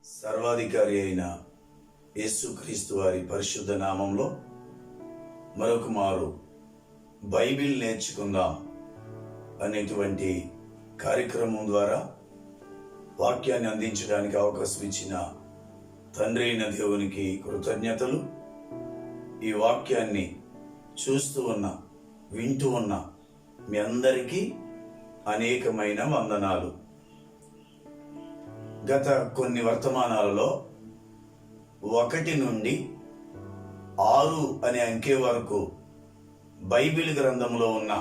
సర్వాధికారి అయిన యేసుక్రీస్తు వారి పరిశుద్ధ నామంలో మరొక మారు బైబిల్ నేర్చుకుందాం అనేటువంటి కార్యక్రమం ద్వారా వాక్యాన్ని అందించడానికి అవకాశం ఇచ్చిన తండ్రి అయిన దేవునికి కృతజ్ఞతలు. ఈ వాక్యాన్ని చూస్తూ ఉన్న వింటూ ఉన్న మీ అందరికీ అనేకమైన వందనాలు. గత కొన్ని వర్తమానాలలో 1 నుండి 6 అనే అంకె వరకు బైబిల్ గ్రంథంలో ఉన్న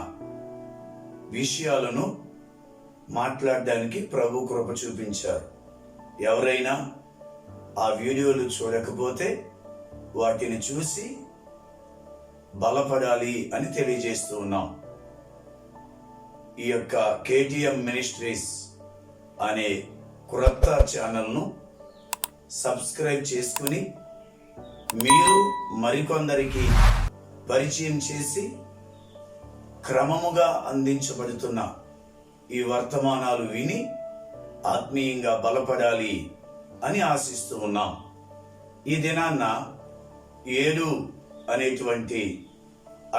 విషయాలను మాట్లాడడానికి ప్రభు కృప చూపించారు. ఎవరైనా ఆ వీడియోలు చూడకపోతే వాటిని చూసి బలపడాలి అని తెలియజేస్తూ ఉన్నాం. ఈ యొక్క KTM మినిస్ట్రీస్ అనే క్రొత్త ఛానల్ను సబ్స్క్రైబ్ చేసుకుని మీరు మరికొందరికి పరిచయం చేసి క్రమముగా అందించబడుతున్న ఈ వర్తమానాలు విని ఆత్మీయంగా బలపడాలి అని ఆశిస్తూ ఉన్నాం. ఈ దినాన్న 7 అనేటువంటి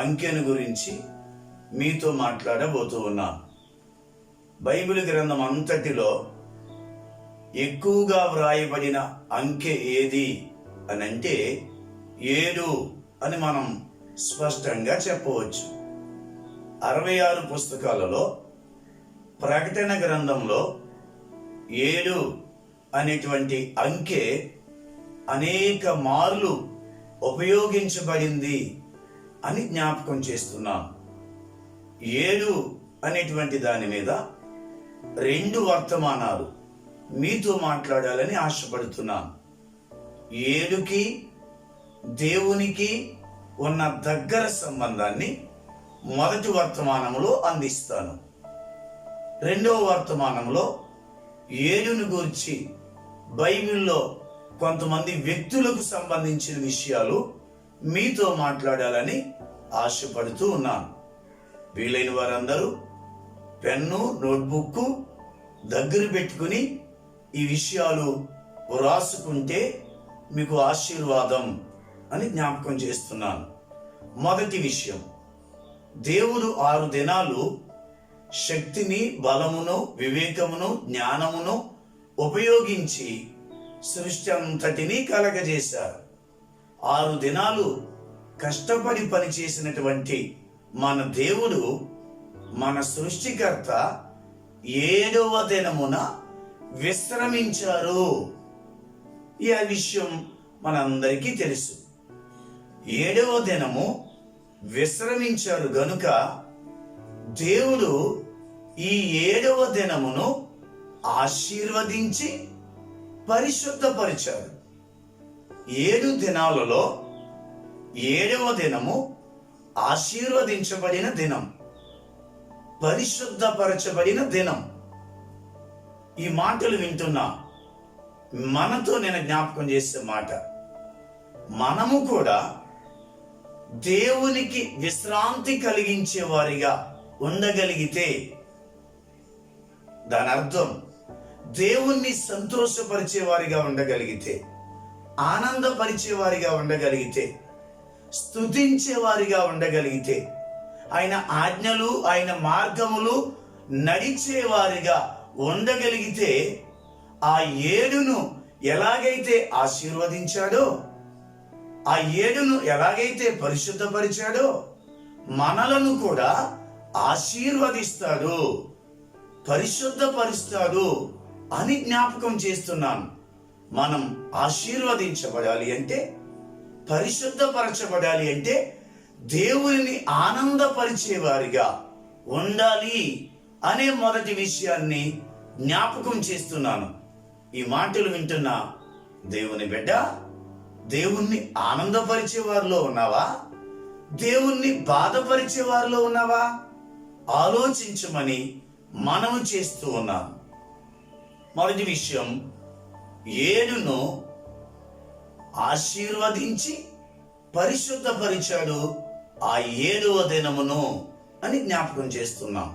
అంకెను గురించి మీతో మాట్లాడబోతూ ఉన్నాం. బైబిల్ గ్రంథం అంతటిలో ఎక్కువగా వ్రాయబడిన అంకె ఏది అని అంటే 7 అని మనం స్పష్టంగా చెప్పవచ్చు. 66 పుస్తకాలలో ప్రకటన గ్రంథంలో 7 అనేటువంటి అంకె అనేక మార్లు ఉపయోగించబడింది అని జ్ఞాపకం చేస్తున్నాం. 7 అనేటువంటి దాని మీద 2 వర్తమానాలు మీతో మాట్లాడాలని ఆశపడుతున్నాను. 7కి దేవునికి ఉన్న దగ్గర సంబంధాన్ని మొదటి వర్తమానంలో అందిస్తాను. 2వ వర్తమానంలో 7ను గురించి బైబిల్లో కొంతమంది వ్యక్తులకు సంబంధించిన విషయాలు మీతో మాట్లాడాలని ఆశపడుతూ ఉన్నాను. వీలైన వారందరూ పెన్ను నోట్బుక్ దగ్గర పెట్టుకుని ఈ విషయాలు వ్రాసుకుంటే మీకు ఆశీర్వాదం అని జ్ఞాపకం చేస్తున్నాను. మొదటి విషయం, దేవుడు 6 దినాలు శక్తిని, బలమును, వివేకమును, జ్ఞానమును ఉపయోగించి సృష్టి అంతటినీ కలగజేశారు. 6 దినాలు కష్టపడి పనిచేసినటువంటి మన దేవుడు, మన సృష్టికర్త 7వ దినమున విశ్రమించారు. ఈ విషయం మనందరికీ తెలుసు. 7వ దినము విశ్రమించారు గనుక దేవుడు ఈ 7వ దినమును ఆశీర్వదించి పరిశుద్ధపరిచారు. 7 దినాలలో 7వ దినము ఆశీర్వదించబడిన దినం, పరిశుద్ధపరచబడిన దినం. ఈ మాటలు వింటున్నా మనతో నేను జ్ఞాపకం చేసే మాట, మనము కూడా దేవునికి విశ్రాంతి కలిగించే వారిగా ఉండగలిగితే దాని అర్థం దేవుణ్ణి సంతోషపరిచే వారిగా ఉండగలిగితే, ఆనందపరిచే వారిగా ఉండగలిగితే, స్తుతించే వారిగా ఉండగలిగితే, ఆయన ఆజ్ఞలు ఆయన మార్గములు నడిచే వారిగా ఉండగలిగితే, ఆ 7ను ఎలాగైతే ఆశీర్వదించాడో, ఆ 7ను ఎలాగైతే పరిశుద్ధపరిచాడో, మనలను కూడా ఆశీర్వదిస్తాడు, పరిశుద్ధపరుస్తాడు అని జ్ఞాపకం చేస్తున్నాను. మనం ఆశీర్వదించబడాలి అంటే, పరిశుద్ధపరచబడాలి అంటే దేవుని ఆనందపరిచే వారిగా ఉండాలి అనే మొదటి విషయాన్ని జ్ఞాపకం చేస్తున్నాను. ఈ మాటలు వింటున్న దేవుని బిడ్డ, దేవుణ్ణి ఆనందపరిచే వారిలో ఉన్నావా? దేవుణ్ణి బాధపరిచే వారిలో ఉన్నావా? ఆలోచించమని మనము చేస్తూ ఉన్నాను. మొదటి విషయం, 7ను ఆశీర్వదించి పరిశుద్ధపరిచాడు ఆ 7వ దినమును అని జ్ఞాపకం చేస్తున్నాం.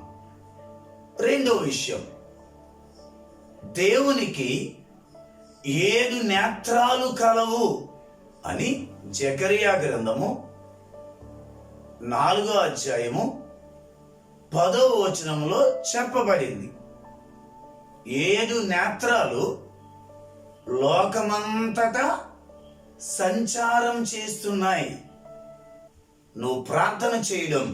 2వ విషయం, దేవునికి 7 నేత్రాలు కలవు అని జకరియా గ్రంథము 4వ అధ్యాయము 10వ వచనములో చెప్పబడింది. 7 నేత్రాలు లోకమంతటా సంచారం చేస్తున్నాయి. నువ్వు ప్రార్థన చేయడం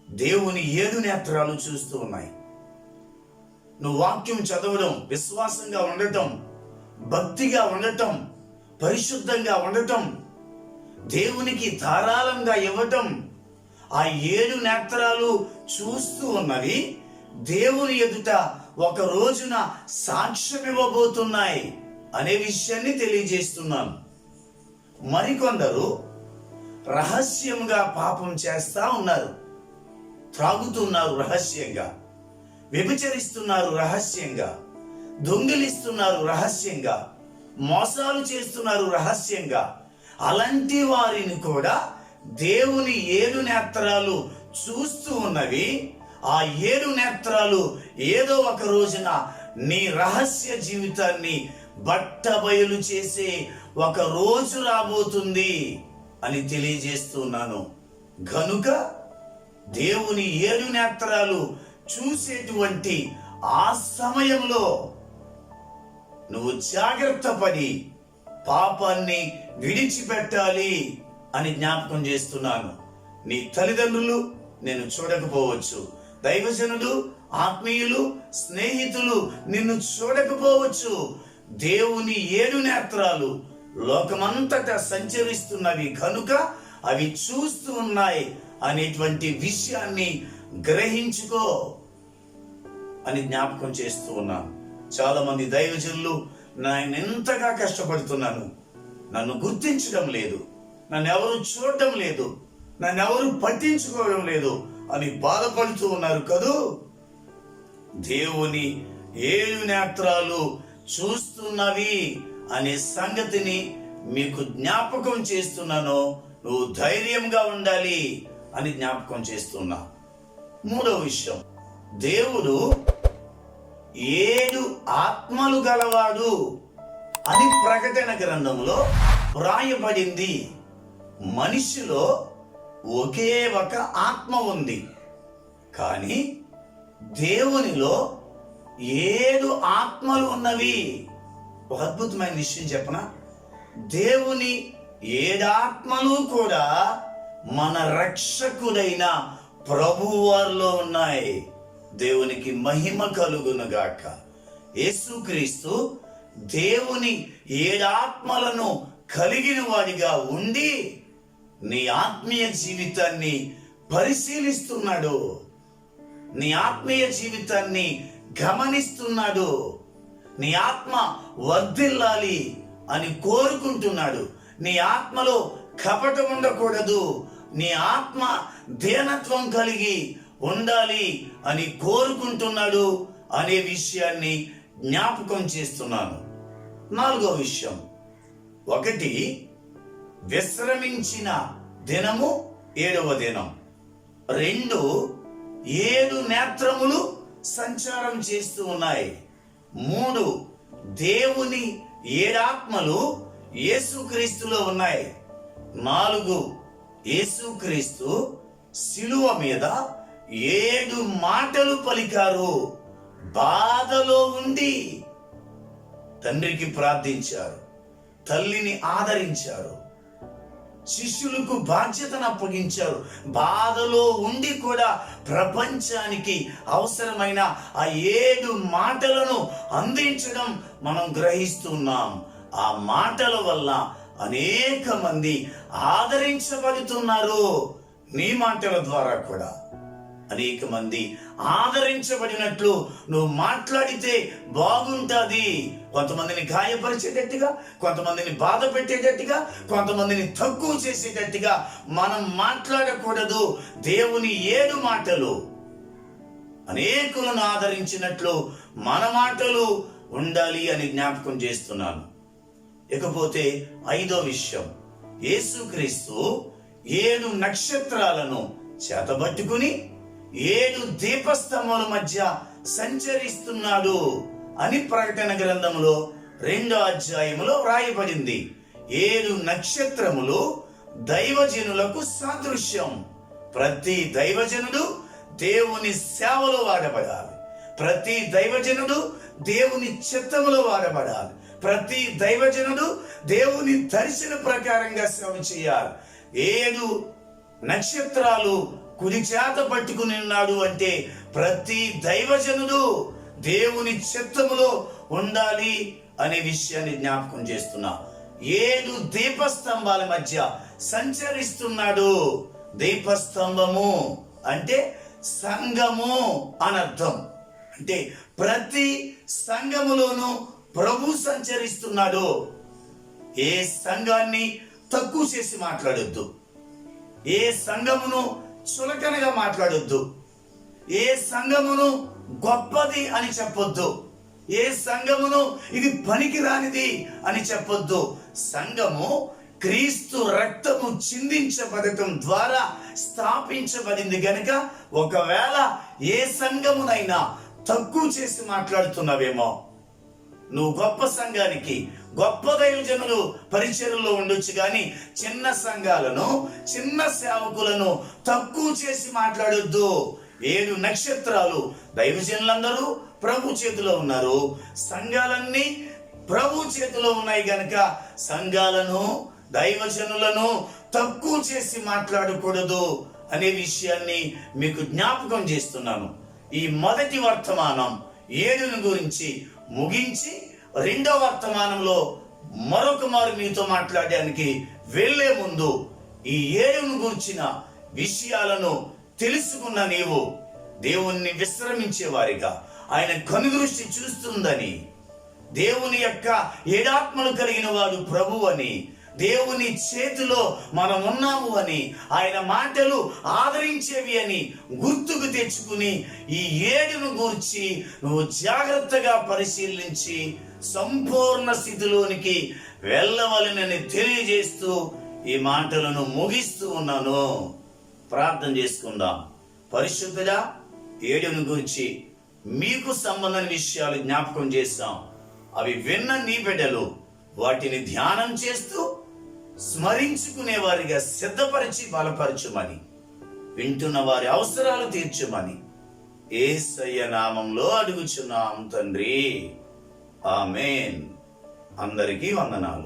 దేవుని 7 నేత్రాలు చూస్తూ ఉన్నాయి. నువ్వు వాక్యం చదవడం, విశ్వాసంగా ఉండటం, భక్తిగా ఉండటం, పరిశుద్ధంగా ఉండటం, దేవునికి ధారాళంగా ఇవ్వటం, ఆ 7 నేత్రాలు చూస్తూ ఉన్నవి దేవుని ఎదుట ఒక రోజున సాక్ష్యం ఇవ్వబోతున్నాయి అనే విషయాన్ని తెలియజేస్తున్నాను. మరికొందరు రహస్యంగా పాపం చేస్తా ఉన్నారు. త్రాగుతున్నారు రహస్యంగా, వ్యభిచరిస్తున్నారు రహస్యంగా, దొంగిలిస్తున్నారు రహస్యంగా, మోసాలు చేస్తున్నారు రహస్యంగా. అలాంటి వారిని కూడా దేవుని 7 నేత్రాలు చూస్తూ ఉన్నవి. ఆ 7 నేత్రాలు ఏదో ఒక రోజున నీ రహస్య జీవితాన్ని బట్టబయలు చేసే ఒక రోజు రాబోతుంది అని తెలియజేస్తున్నాను. గనుక దేవుని 7 నేత్రాలు చూసేటువంటి ఆ సమయంలో నువ్వు జాగ్రత్త పడి పాపాన్ని విడిచిపెట్టాలి అని జ్ఞాపకం చేస్తున్నాను. నీ తల్లిదండ్రులు నిన్ను చూడకపోవచ్చు, దైవజనులు, ఆత్మీయులు, స్నేహితులు నిన్ను చూడకపోవచ్చు. దేవుని 7 నేత్రాలు లోకమంతటా సంచరిస్తున్నవి కనుక అవి చూస్తూ ఉన్నాయి అనేటువంటి విషయాన్ని గ్రహించుకో అని జ్ఞాపకం చేస్తూ ఉన్నాను. చాలా మంది దైవజనులు నేను ఎంతగా కష్టపడుతున్నాను, నన్ను గుర్తించడం లేదు, నన్ను ఎవరు చూడడం లేదు, నన్ను ఎవరు పట్టించుకోవడం లేదు అని బాధపడుతూ ఉన్నారు కదూ. దేవుని 7 నేత్రాలు చూస్తున్నవి అనే సంగతిని మీకు జ్ఞాపకం చేస్తున్నాను. నువ్వు ధైర్యంగా ఉండాలి అని జ్ఞాపకం చేస్తున్నా. 3వ విషయం, దేవుడు 7 ఆత్మలు గలవాడు అని ప్రకటన గ్రంథంలో వ్రాయబడింది. మనిషిలో ఒకే ఒక ఆత్మ ఉంది, కానీ దేవునిలో 7 ఆత్మలు ఉన్నవి. ఒక అద్భుతమైన విషయం చెప్పనా? దేవుని 7 ఆత్మలు కూడా మన రక్షకుడైన ప్రభువారిలో ఉన్నాయి. దేవునికి మహిమ కలుగునుగాక. యేసుక్రీస్తు దేవుని 7 ఆత్మలను కలిగిన వాడిగా ఉండి నీ ఆత్మీయ జీవితాన్ని పరిశీలిస్తున్నాడు, నీ ఆత్మీయ జీవితాన్ని గమనిస్తున్నాడు. నీ ఆత్మ వర్ధిల్లాలి అని కోరుకుంటున్నాడు. నీ ఆత్మలో కపటం ఉండకూడదు, నీ ఆత్మ దీనత్వం కలిగి ఉండాలి అని కోరుకుంటున్నాడు అనే విషయాన్ని జ్ఞాపకం చేస్తున్నాను. 4వ విషయం, 1 విశ్రమించిన దినము 7వ దినం. 2 7 నేత్రములు సంచారం చేస్తూ ఉన్నాయి. 3 దేవుని 7 ఆత్మలు యేసుక్రీస్తులో ఉన్నాయి. 4 యేసుక్రీస్తు శిలువ మీద 7 మాటలు పలికారు. బాధలో ఉండి తండ్రికి ప్రార్థించారు, తల్లిని ఆదరించారు, శిష్యులకు బాధ్యతను అప్పగించారు. బాధలో ఉండి కూడా ప్రపంచానికి అవసరమైన ఆ 7 మాటలను అందించడం మనం గ్రహిస్తున్నాం. ఆ మాటల వల్ల అనేక మంది ఆదరించబడుతున్నారు. నీ మాటల ద్వారా కూడా అనేక మంది ఆదరించబడినట్లు నువ్వు మాట్లాడితే బాగుంటుంది. కొంతమందిని గాయపరిచేటట్టుగా, కొంతమందిని బాధ పెట్టేటట్టుగా, కొంతమందిని తక్కువ చేసేటట్టుగా మనం మాట్లాడకూడదు. దేవుని 7 మాటలు అనేకులను ఆదరించినట్లు మన మాటలు ఉండాలి అని జ్ఞాపకం చేస్తున్నాను. ఇకపోతే 5వ విషయం, యేసుక్రీస్తు 7 నక్షత్రాలను చేతబట్టుకుని 7 దీపస్తంభముల మధ్య సంచరిస్తున్నాడు అని ప్రకటన గ్రంథంలో 2వ అధ్యాయములో వ్రాయబడింది. 7 నక్షత్రములు దైవజనులకు సాదృశ్యం. ప్రతి దైవజనుడు దేవుని సేవలో వాడబడాలి. ప్రతి దైవజనుడు దేవుని చిత్తములో వాడబడాలి. ప్రతి దైవజనుడు దేవుని దర్శన ప్రకారంగా సేవ చేయాలి. 7 నక్షత్రాలు కుడి చేత పట్టుకుని ఉన్నాడు అంటే ప్రతి దైవజనుడు దేవుని చిత్తములో ఉండాలి అనే విషయాన్ని జ్ఞాపకం చేస్తున్నా. 7 దీపస్తంభాల మధ్య సంచరిస్తున్నాడు. దీపస్తంభము అంటే సంఘము అనర్థం. అంటే ప్రతి సంఘములోనూ ప్రభు సంచరిస్తున్నాడు. ఏ సంఘాన్ని తక్కువ చేసి మాట్లాడొద్దు. ఏ సంఘమును చులకనగా మాట్లాడొద్దు. ఏ సంఘమును గొప్పది అని చెప్పొద్దు. ఏ సంఘమును ఇది పనికిరానిది అని చెప్పొద్దు. సంఘము క్రీస్తు రక్తము చిందించబడటం ద్వారా స్థాపించబడింది గనుక ఒకవేళ ఏ సంఘమునైనా తక్కువ చేసి మాట్లాడుతున్నావేమో, నువ్వు గొప్ప సంఘానికి గొప్ప దైవజనులు పరిచర్యలో ఉండొచ్చు, కానీ చిన్న సంఘాలను చిన్న సేవకులను తక్కువ చేసి మాట్లాడొద్దు. 7 నక్షత్రాలు దైవజనులందరూ ప్రభు చేతిలో ఉన్నారు. సంఘాలన్నీ ప్రభు చేతిలో ఉన్నాయి గనక సంఘాలను దైవజనులను తక్కువ చేసి మాట్లాడకూడదు అనే విషయాన్ని మీకు జ్ఞాపకం చేస్తున్నాను. ఈ మొదటి వర్తమానం 7ను గురించి ముగించి 2వ వర్తమానంలో మరొక మారు మీతో మాట్లాడడానికి వెళ్లే ముందు ఈ 7ను గురించిన విషయాలను తెలుసుకున్న నీవు దేవుణ్ణి విశ్రమించే వారిగా, ఆయన కనుదృష్టి చూస్తుందని, దేవుని యొక్క 7 ఆత్మలు కలిగిన వాడు ప్రభు అని, దేవుని చేతిలో మనం ఉన్నాము అని, ఆయన మాటలు ఆదరించేవి అని గుర్తుకు తెచ్చుకుని ఈ 7ను గూర్చి నువ్వు జాగ్రత్తగా పరిశీలించి సంపూర్ణ స్థితిలోనికి వెళ్ళవలెనని తెలియజేస్తూ ఈ మాటలను ముగిస్తూ ఉన్నాను. ప్రార్థన చేసుకుందాం. పరిశుద్ధుడా, 7ను గురించి మీకు సంబంధమైన విషయాలు జ్ఞాపకం చేస్తాం. అవి విన్న నీ బిడ్డలు వాటిని ధ్యానం చేస్తూ స్మరించుకునే వారిగా సిద్ధపరిచి బలపరచుమని, వింటున్న వారి అవసరాలు తీర్చుమని యేసయ్య నామంలో అడుగుచున్నాం తండ్రి. ఆమేన్. అందరికీ వందనాలు.